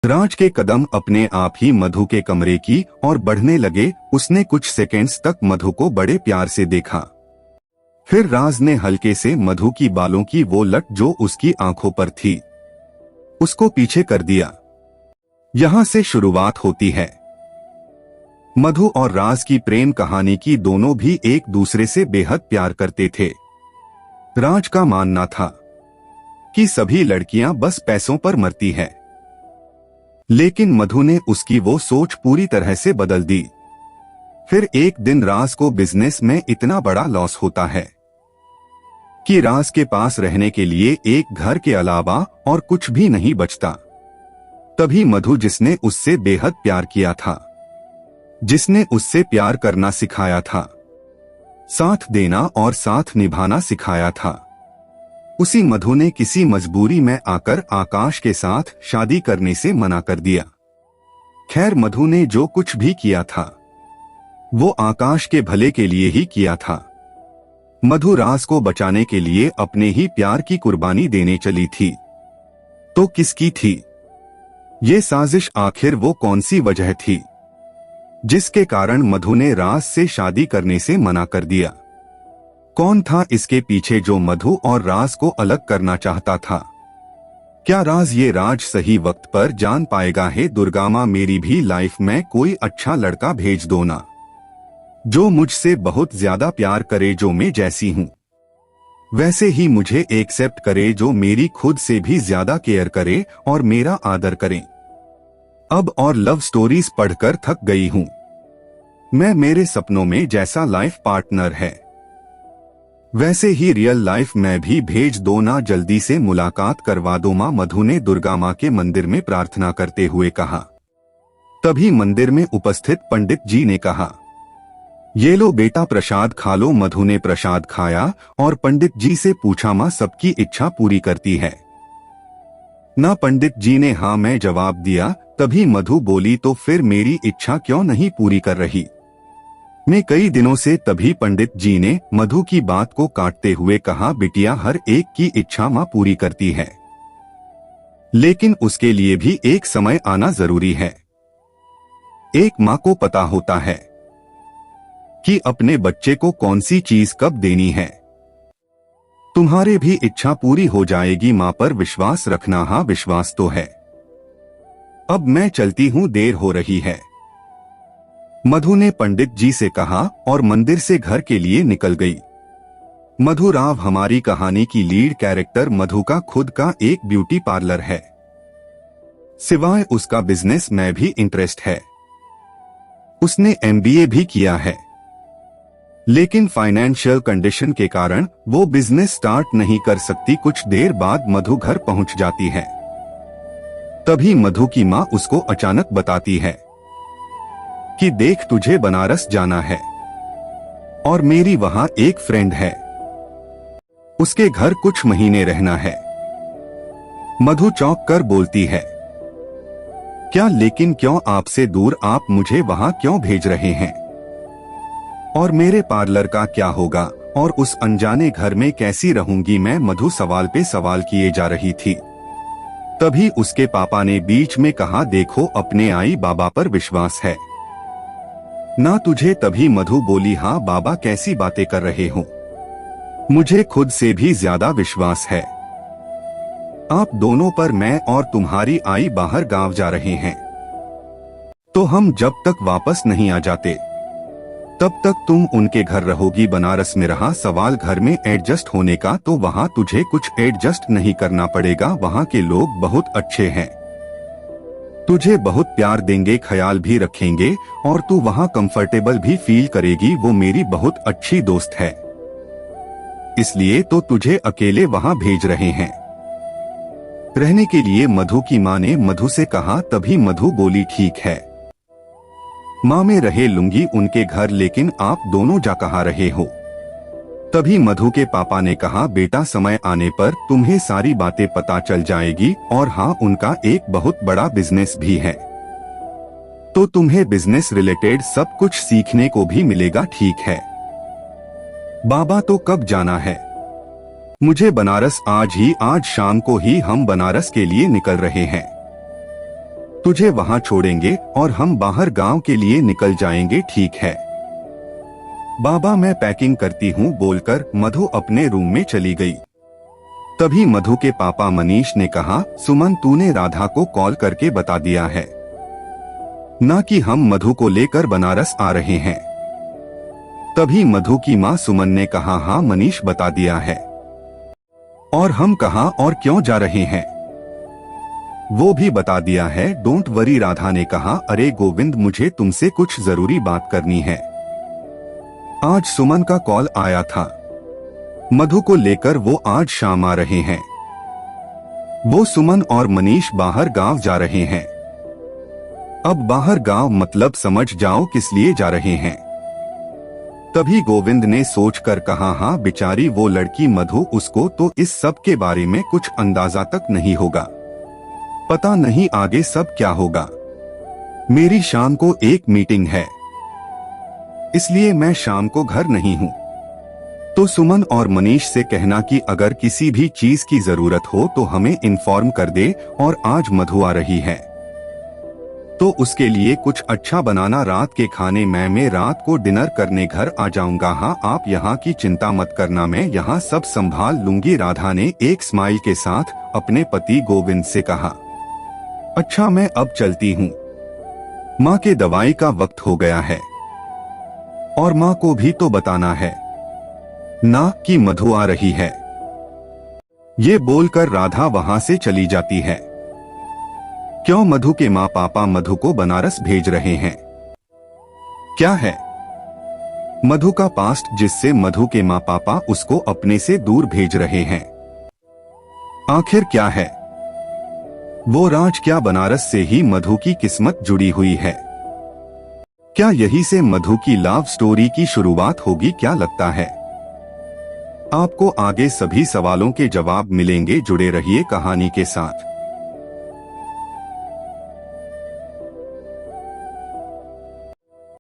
राज के कदम अपने आप ही मधु के कमरे की और बढ़ने लगे। उसने कुछ सेकंड्स तक मधु को बड़े प्यार से देखा। फिर राज ने हल्के से मधु की बालों की वो लट जो उसकी आंखों पर थी उसको पीछे कर दिया। यहां से शुरुआत होती है मधु और राज की प्रेम कहानी की। दोनों भी एक दूसरे से बेहद प्यार करते थे। राज का मानना था कि सभी लड़कियां बस पैसों पर मरती है, लेकिन मधु ने उसकी वो सोच पूरी तरह से बदल दी। फिर एक दिन राज को बिजनेस में इतना बड़ा लॉस होता है कि राज के पास रहने के लिए एक घर के अलावा और कुछ भी नहीं बचता। तभी मधु, जिसने उससे बेहद प्यार किया था, जिसने उससे प्यार करना सिखाया था, साथ देना और साथ निभाना सिखाया था, उसी मधु ने किसी मजबूरी में आकर आकाश के साथ शादी करने से मना कर दिया। खैर, मधु ने जो कुछ भी किया था वो आकाश के भले के लिए ही किया था। मधु राज को बचाने के लिए अपने ही प्यार की कुर्बानी देने चली थी। तो किसकी थी ये साजिश? आखिर वो कौन सी वजह थी जिसके कारण मधु ने राज से शादी करने से मना कर दिया? कौन था इसके पीछे जो मधु और राज को अलग करना चाहता था? क्या राज ये राज सही वक्त पर जान पाएगा? है दुर्गा माँ, मेरी भी लाइफ में कोई अच्छा लड़का भेज दो ना, जो मुझसे बहुत ज्यादा प्यार करे, जो मैं जैसी हूँ वैसे ही मुझे एक्सेप्ट करे, जो मेरी खुद से भी ज्यादा केयर करे और मेरा आदर करे। अब और लव स्टोरीज पढ़कर थक गई हूँ मैं। मेरे सपनों में जैसा लाइफ पार्टनर है वैसे ही रियल लाइफ में भी भेज दो ना, जल्दी से मुलाकात करवा दो माँ, मधु ने दुर्गा माँ के मंदिर में प्रार्थना करते हुए कहा। तभी मंदिर में उपस्थित पंडित जी ने कहा, ये लो बेटा प्रसाद खा लो। मधु ने प्रसाद खाया और पंडित जी से पूछा, माँ सबकी इच्छा पूरी करती है ना? पंडित जी ने हाँ मैं जवाब दिया। तभी मधु बोली, तो फिर मेरी इच्छा क्यों नहीं पूरी कर रही मैं कई दिनों से? तभी पंडित जी ने मधु की बात को काटते हुए कहा, बिटिया हर एक की इच्छा माँ पूरी करती है, लेकिन उसके लिए भी एक समय आना जरूरी है। एक माँ को पता होता है कि अपने बच्चे को कौन सी चीज कब देनी है। तुम्हारे भी इच्छा पूरी हो जाएगी माँ पर विश्वास रखना। हाँ विश्वास तो है। अब मैं चलती हूँ, देर हो रही है, मधु ने पंडित जी से कहा और मंदिर से घर के लिए निकल गई। मधु राव हमारी कहानी की लीड कैरेक्टर। मधु का खुद का एक ब्यूटी पार्लर है, सिवाय उसका बिजनेस में भी इंटरेस्ट है। उसने MBA भी किया है, लेकिन फाइनेंशियल कंडीशन के कारण वो बिजनेस स्टार्ट नहीं कर सकती। कुछ देर बाद मधु घर पहुंच जाती है। तभी मधु की माँ उसको अचानक बताती है कि देख, तुझे बनारस जाना है और मेरी वहां एक फ्रेंड है, उसके घर कुछ महीने रहना है। मधु चौंक कर बोलती है, क्या? लेकिन क्यों? आपसे दूर आप मुझे वहां क्यों भेज रहे हैं? और मेरे पार्लर का क्या होगा? और उस अनजाने घर में कैसी रहूंगी मैं? मधु सवाल पे सवाल किए जा रही थी। तभी उसके पापा ने बीच में कहा, देखो अपने आई बाबा पर विश्वास है ना तुझे? तभी मधु बोली, हाँ बाबा कैसी बातें कर रहे हो, मुझे खुद से भी ज्यादा विश्वास है आप दोनों पर। मैं और तुम्हारी आई बाहर गांव जा रहे हैं, तो हम जब तक वापस नहीं आ जाते तब तक तुम उनके घर रहोगी। बनारस में रहा सवाल घर में एडजस्ट होने का, तो वहाँ तुझे कुछ एडजस्ट नहीं करना पड़ेगा। वहाँ के लोग बहुत अच्छे हैं, तुझे बहुत प्यार देंगे, ख्याल भी रखेंगे और तू वहाँ कंफर्टेबल भी फील करेगी। वो मेरी बहुत अच्छी दोस्त है, इसलिए तो तुझे अकेले वहाँ भेज रहे हैं रहने के लिए। मधु की माँ ने मधु से कहा। तभी मधु बोली, ठीक है माँ, मैं रह लूंगी उनके घर, लेकिन आप दोनों जा कहाँ रहे हो? तभी मधु के पापा ने कहा, बेटा समय आने पर तुम्हें सारी बातें पता चल जाएगी। और हाँ, उनका एक बहुत बड़ा बिजनेस भी है, तो तुम्हें बिजनेस रिलेटेड सब कुछ सीखने को भी मिलेगा। ठीक है बाबा, तो कब जाना है? मुझे बनारस आज ही, आज शाम को ही हम बनारस के लिए निकल रहे हैं। तुझे वहाँ छोड़ेंगे और हम बाहर गांव के लिए निकल जाएंगे, ठीक है? बाबा मैं पैकिंग करती हूँ बोलकर मधु अपने रूम में चली गई। तभी मधु के पापा मनीष ने कहा, सुमन तूने राधा को कॉल करके बता दिया है ना कि हम मधु को लेकर बनारस आ रहे हैं? तभी मधु की माँ सुमन ने कहा, हाँ मनीष बता दिया है। और हम कहाँ और क्यों जा रहे हैं वो भी बता दिया है, डोंट वरी। राधा ने कहा, अरे गोविंद मुझे तुमसे कुछ जरूरी बात करनी है। आज सुमन का कॉल आया था, मधु को लेकर वो आज शाम आ रहे हैं। वो सुमन और मनीष बाहर गांव जा रहे हैं। अब बाहर गांव मतलब समझ जाओ किस लिए जा रहे हैं। तभी गोविंद ने सोचकर कहा, हाँ बेचारी वो लड़की मधु, उसको तो इस सब के बारे में कुछ अंदाजा तक नहीं होगा। पता नहीं आगे सब क्या होगा। मेरी शाम को एक मीटिंग है, इसलिए मैं शाम को घर नहीं हूँ। तो सुमन और मनीष से कहना कि अगर किसी भी चीज की जरूरत हो तो हमें इन्फॉर्म कर दे, और आज मधु आ रही है तो उसके लिए कुछ अच्छा बनाना। रात के खाने मैं रात को डिनर करने घर आ जाऊंगा। हाँ आप यहाँ की चिंता मत करना, मैं यहाँ सब संभाल लूंगी। राधा ने एक स्माइल के साथ अपने पति गोविंद से कहा, अच्छा मैं अब चलती हूँ, माँ के दवाई का वक्त हो गया है और माँ को भी तो बताना है ना कि मधु आ रही है। ये बोलकर राधा वहां से चली जाती है। क्यों मधु के माँ पापा मधु को बनारस भेज रहे हैं? क्या है मधु का पास्ट जिससे मधु के माँ पापा उसको अपने से दूर भेज रहे हैं? आखिर क्या है वो राज? क्या बनारस से ही मधु की किस्मत जुड़ी हुई है? क्या यही से मधु की लव स्टोरी की शुरुआत होगी? क्या लगता है आपको? आगे सभी सवालों के जवाब मिलेंगे। जुड़े रहिए कहानी के साथ।